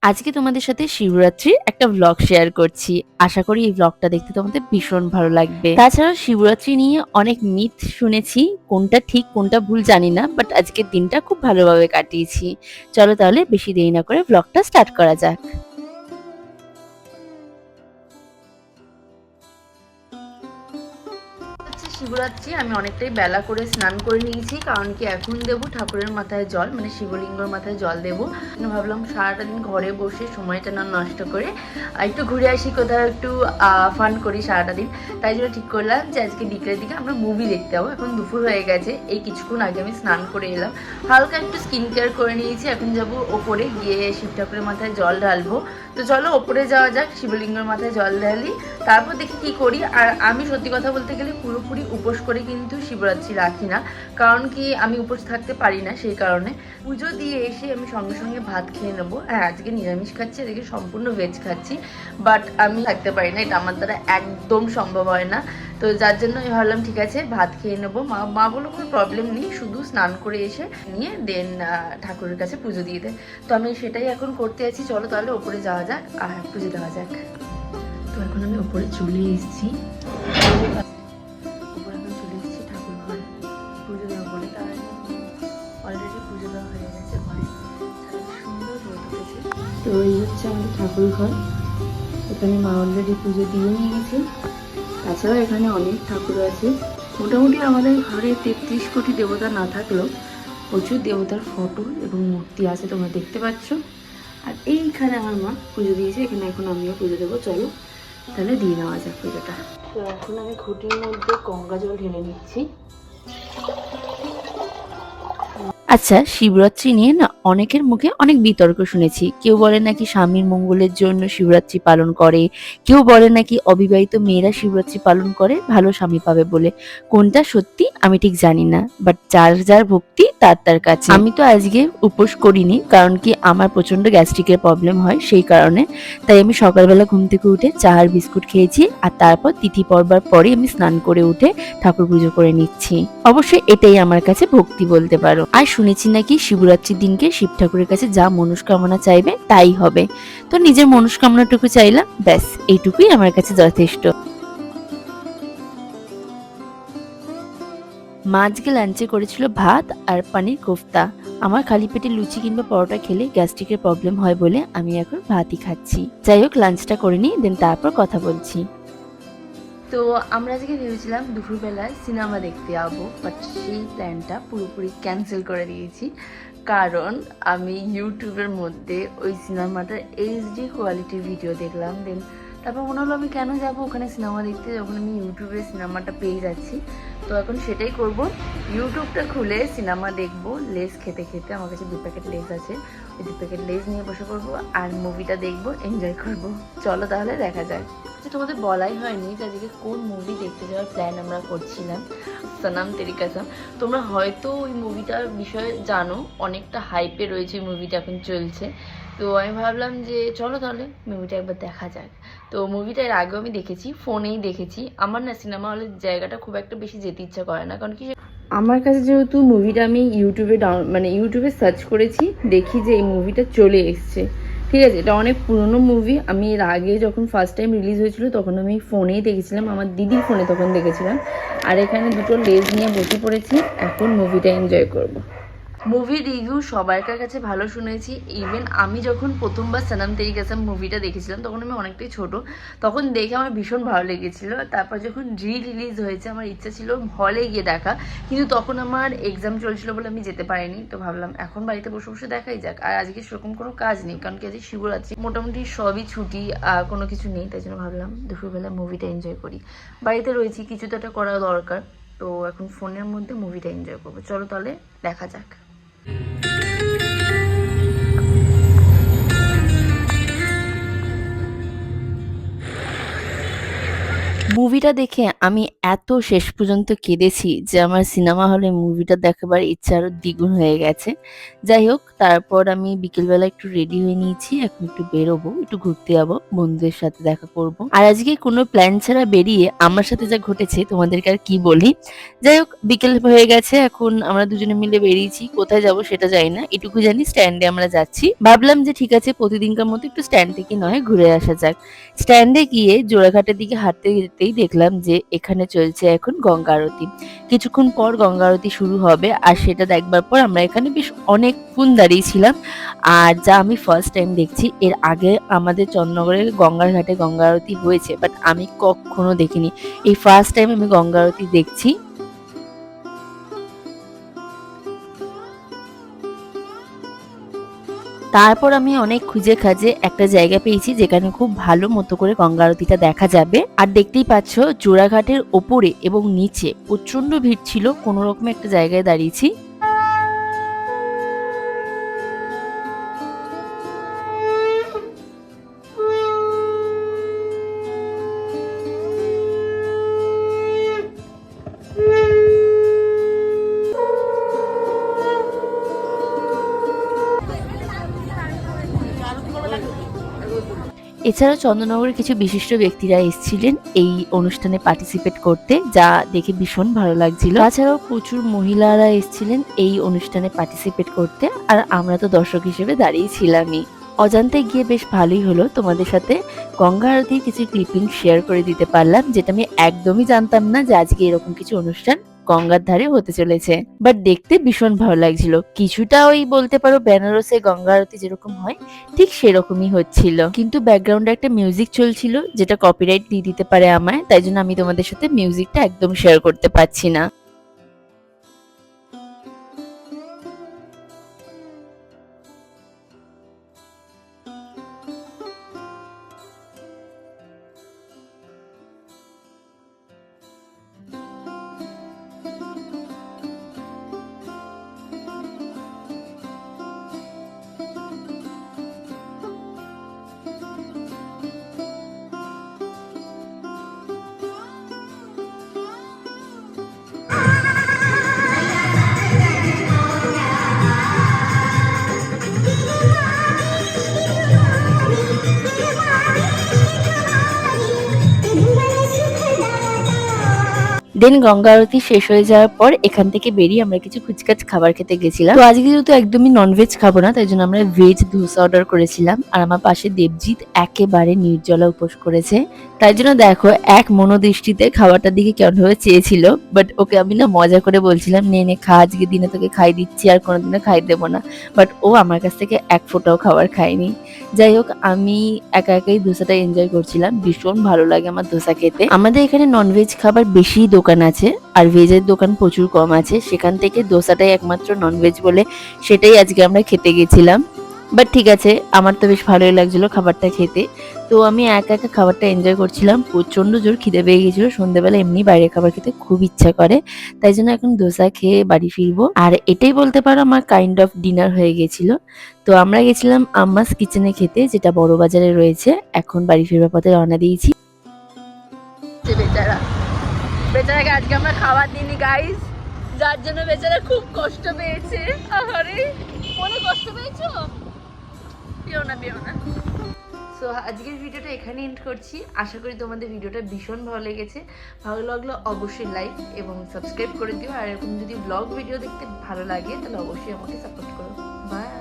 আজকে তোমাদের সাথে শিবরাত্রির একটা ভ্লগ শেয়ার করছি। আশা করি এই ভ্লগটা দেখতে তোমাদের ভীষণ ভালো লাগবে। তাছাড়া শিবরাত্রি নিয়ে অনেক মিথ শুনেছি, কোনটা ঠিক কোনটা ভুল জানি না, বাট আজকের দিনটা খুব ভালোভাবে কাটিয়েছি। চলো তাহলে বেশি দেরি না করে ভ্লগটা স্টার্ট করা যাক। শিবরাত্রি আমি অনেকটাই বেলা করে স্নান করে নিয়েছি, কারণ কি এখন দেবো ঠাকুরের মাথায় জল, মানে শিবলিঙ্গর মাথায় জল দেবো। ভাবলাম সারাটা দিন ঘরে বসে সময়টা না নষ্ট করে একটু ঘুরে আসি, কোথাও একটু ফান করি সারাটা দিন। তাই জন্য ঠিক করলাম যে আজকে বিকেলের দিকে আমরা মুভি দেখতে যাবো। এখন দুপুর হয়ে গেছে, এই কিছুক্ষণ আগে আমি স্নান করে এলাম, হালকা একটু স্কিন কেয়ার করে নিয়েছি। এখন যাবো ওপরে গিয়ে শিব ঠাকুরের মাথায় জল ঢালবো। তো চলো ওপরে যাওয়া যাক, শিবলিঙ্গের মাথায় জল ঢালি, তারপর দেখি কি করি। আর আমি সত্যি কথা বলতে গেলে পুরোপুরি উপোস করে কিন্তু শিবরাত্রি রাখি না, কারণ কি আমি উপোস থাকতে পারি না। সেই কারণে পুজো দিয়ে এসে আমি সঙ্গে সঙ্গে ভাত খেয়ে নেবো। হ্যাঁ, আজকে নিরামিষ খাচ্ছি, আজকে সম্পূর্ণ ভেজ খাচ্ছি, বাট আমি থাকতে পারি না, এটা আমার দ্বারা একদম সম্ভব হয় না। তো যার জন্য আমি ভাবলাম ঠিক আছে ভাত খেয়ে নেবো। মা বলো কোনো প্রবলেম নেই, শুধু স্নান করে এসে নিয়ে দেন ঠাকুরের কাছে পুজো দিয়ে দেয়। তো আমি সেটাই এখন করতে আছি। চলো তাহলে ওপরে যাওয়া যাক আর পুজো দেওয়া যাক। তো এখন আমি ওপরে চলে এসেছি, উপরে এখন চলে এসেছি ঠাকুর ঘরে পুজো দেওয়া বলে। তার অলরেডি পুজো দেওয়া হয়ে গেছে ঘরে, সুন্দর রোদ উঠেছে। তো এই হচ্ছে আমাদের ঠাকুর ঘর, এখানে মা অলরেডি পুজো দিয়ে নিয়ে গেছে। তাছাড়া এখানে অনেক ঠাকুর আছে, মোটামুটি আমাদের ঘরে 33 কোটি দেবতা না থাকলেও প্রচুর দেবতার ফটো এবং মূর্তি আছে, তোমরা দেখতে পাচ্ছ। আর এইখানে আমার মা পুজো দিয়েছে, এখানে এখন আমিও পুজো দেবো। চলো তাহলে দিয়ে নেওয়া যাক পুজোটা। তো এখন আমি ঘুটির মধ্যে গঙ্গা জল ঢেলে নিচ্ছি। আচ্ছা, শিবরাত্রি নিয়ে না অনেকের মুখে অনেক বিতর্ক শুনেছি। কেউ বলে নাকি স্বামীর মঙ্গলের জন্য শিবরাত্রি পালন করে, কেউ বলে নাকি অবিবাহিত মেয়েরা শিবরাত্রি পালন করে ভালো স্বামী পাবে বলে। কোনটা সত্যি আমি ঠিক জানি না, বাট যার যার ভক্তি তার তার কাছে। আমি তো আজকে উপোস করিনি, কারণ কি আমার প্রচন্ড গ্যাস্ট্রিকের প্রবলেম হয়, সেই কারণে। তাই আমি সকালবেলা ঘুম থেকে উঠে চা আর বিস্কুট খেয়েছি, আর তারপর তিথি পড়বার পরে আমি স্নান করে উঠে ঠাকুর পুজো করে নিচ্ছি। অবশ্যই এটাই আমার কাছে ভক্তি বলতে পারো। আর শুনেছি নাকি শিবরাত্রির দিনকে শিব ঠাকুরের কাছে যা মনস্কামনা চাইবে তাই হবে। তো নিজের মনস্কামনাটুকু চাইলাম, ব্যাস এইটুকুই আমার কাছে যথেষ্ট। মা আজকে লাঞ্চে করেছিল ভাত আর পানির কোফতা। আমার খালি পেটে লুচি কিংবা পরোটা খেলে গ্যাস্ট্রিকের প্রবলেম হয় বলে আমি এখন ভাতই খাচ্ছি। যাই হোক, লাঞ্চটা করে নিই, দেন তারপর কথা বলছি। তো আমরা আজকে ভেবেছিলাম দুপুরবেলায় সিনেমা দেখতে যাবো, বাট সেই প্ল্যানটা পুরোপুরি ক্যান্সেল করে দিয়েছি, কারণ আমি ইউটিউবের মধ্যে ওই সিনেমাটার এইচডি কোয়ালিটির ভিডিও দেখলাম। দেন তারপর মনে হলো আমি কেন যাব ওখানে সিনেমা দেখতে, যখন আমি ইউটিউবে সিনেমাটা পেয়ে যাচ্ছি। তো এখন সেটাই করব, ইউটিউবটা খুলে সিনেমা দেখব লেস খেতে খেতে। আমার কাছে 2 প্যাকেট লেস আছে, ওই 2 প্যাকেট লেস নিয়ে বসে পড়বো আর মুভিটা দেখবো, এনজয় করব। চলো তাহলে দেখা যায়। তোমাদের বলাই হয়নি যে আজকে কোন মুভি দেখতে যাওয়ার প্ল্যান আমরা করছিলাম, সনম তেরি কসম। তোমরা হয়তো ওই মুভিটার বিষয়ে জানো, অনেকটা হাইপে রয়েছে ওই মুভিটা, এখন চলছে। তো আমি ভাবলাম যে চলো তাহলে মুভিটা একবার দেখা যাক। তো মুভিটা এর আগেও আমি দেখেছি, ফোনেই দেখেছি। আমার না সিনেমা হলের জায়গাটা খুব একটা বেশি যেতে ইচ্ছা করে না, কারণ কি আমার কাছে যেহেতু মুভিটা আমি ইউটিউবে ইউটিউবে সার্চ করেছি, দেখি যে এই মুভিটা চলে এসছে। ঠিক আছে, এটা অনেক পুরনো মুভি। আমি এর আগে যখন ফার্স্ট টাইম রিলিজ হয়েছিল তখন আমি ফোনেই দেখেছিলাম, আমার দিদির ফোনে তখন দেখেছিলাম। আর এখানে দুটো লেজ নিয়ে বসে পড়েছি, এখন মুভিটা এনজয় করব। মুভির রিভিউ সবার কাছে ভালো শুনেছি। ইভেন আমি যখন প্রথমবার সনম তেরি কসম মুভিটা দেখেছিলাম তখন আমি অনেকটাই ছোট, তখন দেখে আমার ভীষণ ভালো লেগেছিল। তারপর যখন রিলিজ হয়েছে আমার ইচ্ছা ছিল হলে গিয়ে দেখা, কিন্তু তখন আমার এক্সাম চলছিল বলে আমি যেতে পারিনি। তো ভাবলাম এখন বাড়িতে বসে বসে দেখাই যাক। আর আজকে সেরকম কোনো কাজ নেই, কারণ কি আজকে শিবরাত্রি, মোটামুটি সবই ছুটি, কোনো কিছু নেই। তাই জন্য ভাবলাম দুপুরবেলা মুভিটা এনজয় করি। বাড়িতে রয়েছি, কিছু তো একটা করা দরকার। তো এখন ফোনের মধ্যে মুভিটা এনজয় করবো। চলো তাহলে দেখা যাক। মুভিটা দেখে আমি এত শেষ পর্যন্ত কেঁদেছি যে আমার সিনেমা হলে মুভিটা দেখাবার ইচ্ছা আরো দ্বিগুণ হয়ে গেছে। যাই হোক তারপর আমি বিকেলবেলা একটু রেডি হয়ে নিয়েছি। এখন একটু বেরোবো, একটু ঘুরতে যাবো, বন্ধুদের সাথে দেখা করব। আর আজকে কোনো প্ল্যান ছাড়া বেরিয়ে আমার সাথে যা ঘটেছে তোমাদেরকে আর কি বলি। যাই হোক বিকেল হয়ে গেছে, এখন আমরা দুজনে মিলে বেরিয়েছি। কোথায় যাবো সেটা জানি না। এটুকু জানি স্ট্যান্ডে আমরা যাচ্ছি। ভাবলাম যে ঠিক আছে প্রতিদিনকার মতো একটু স্ট্যান্ড থেকে নয় ঘুরে আসা যাক। স্ট্যান্ডে গিয়ে জোড়াঘাটের দিকে হাঁটতে যেতেই দেখলাম যে এখানে চলছে এখন গঙ্গা আরতি। কিছুক্ষণ পর গঙ্গা আরতি শুরু হবে আর সেটা দেখবার পর আমরা এখানে বেশ অনেকক্ষণ দাঁড়িয়েছিলাম। আর যা আমি ফার্স্ট টাইম দেখছি, এর আগে আমাদের চন্দননগরের গঙ্গার ঘাটে গঙ্গা আরতি হয়েছে বাট আমি কখনো দেখিনি। এই ফার্স্ট টাইম আমি গঙ্গা আরতি দেখছি। তারপর আমি অনেক খুঁজে খাজে একটা জায়গা পেয়েছি যেখানে খুব ভালো মতো করে গঙ্গা আরতিটা দেখা যাবে। আর দেখতেই পাচ্ছ জোড়াঘাটের ওপরে এবং নিচে প্রচন্ড ভিড় ছিল, কোনো রকমে একটা জায়গায় দাঁড়িয়েছি। এছাড়াও চন্দননগরের কিছু বিশিষ্ট ব্যক্তিরা এসেছিলেন এই অনুষ্ঠানে পার্টিসিপেট করতে, যা দেখে ভীষণ ভালো লাগছিল। তাছাড়াও প্রচুর মহিলারা এসেছিলেন এই অনুষ্ঠানে পার্টিসিপেট করতে, আর আমরা তো দর্শক হিসেবে দাঁড়িয়েছিলামই। অজান্তে গিয়ে বেশ ভালোই হলো, তোমাদের সাথে গঙ্গা আরতির কিছু ক্লিপিং শেয়ার করে দিতে পারলাম, যেটা আমি একদমই জানতাম না যে আজকে এরকম কিছু অনুষ্ঠান গঙ্গার ধারে হতে চলেছে। বাট দেখতে ভীষণ ভালো লাগছিল। কিছুটা ওই বলতে পারো বেনারসে গঙ্গা আরতি যেরকম হয় ঠিক সেরকমই হচ্ছিল, কিন্তু ব্যাকগ্রাউন্ডে একটা মিউজিক চলছিল যেটা কপিরাইট দিয়ে দিতে পারে আমায়, তাই জন্য আমি তোমাদের সাথে মিউজিকটা একদম শেয়ার করতে পারছি না। দেন গঙ্গা আরতি শেষ হয়ে যাওয়ার পর এখান থেকে বেরিয়ে আমরা কিছু কুচকাচ খাবার খেতে গেছিলাম। তো আজকে যেহেতু একদমই ননভেজ খাবো না, তাই জন্য আমরা ভেজ ধোসা অর্ডার করেছিলাম। আর আমার পাশে দেবজিৎ একেবারে নির্জলা উপোস করেছে, তাই জন্য দেখো এক মনোদৃষ্টিতে খাবারটার দিকে কেমন ভাবে চেয়েছিল। বাট ওকে আমি না মজা করে বলছিলাম নে নে খা, আজকে দিনে তোকে খাই দিচ্ছি, আর কোনোদিনও খাই দেবো না। বাট ও আমার কাছ থেকে এক ফোঁটাও খাবার খায়নি। যাই হোক আমি একা একাই ধোসাটা এনজয় করছিলাম, ভীষণ ভালো লাগে আমার ধোসা খেতে। আমাদের এখানে ননভেজ খাবার বেশি দোকান আছে আর ভেজের দোকান প্রচুর কম আছে, সেখান থেকে ধোসাটাই একমাত্র ননভেজ বলে সেটাই আজকে আমরা খেতে গেছিলাম। বাট ঠিক আছে, আমার তো বেশ ভালোই লাগছিল খাবারটা খেতে। তো আমি একা একা খাবারটা এনজয় করছিলাম, প্রচন্ড জোর খিদে পেয়ে গেছিল। সন্ধ্যেবেলা এমনি বাইরে খাবার খেতে খুব ইচ্ছা করে, তাই জন্য এখন ধোসা খেয়ে বাড়ি ফিরবো। আর এটাই বলতে পারো আমার কাইন্ড অফ ডিনার হয়ে গেছিল। তো আমরা গেছিলাম আম্মাস কিচেনে খেতে, যেটা বড় বাজারে রয়েছে। এখন বাড়ি ফিরবার পথে রওনা দিয়েছি। বেচারা বেচারাকে আজকে আমরা খাবার দিইনি গাইস, যার জন্য বেচারা খুব কষ্ট পেয়েছে। আরে মনে কষ্ট পেয়েছো? পেও না পেও না। সো আজকের ভিডিওটা এখানে এন্ড করছি। আশা করি তোমাদের ভিডিওটা ভীষণ ভালো লেগেছে। ভালো লাগলো অবশ্যই লাইক এবং সাবস্ক্রাইব করে দিও। আর এরকম যদি ব্লগ ভিডিও দেখতে ভালো লাগে তাহলে অবশ্যই আমাকে সাপোর্ট করো। বাই।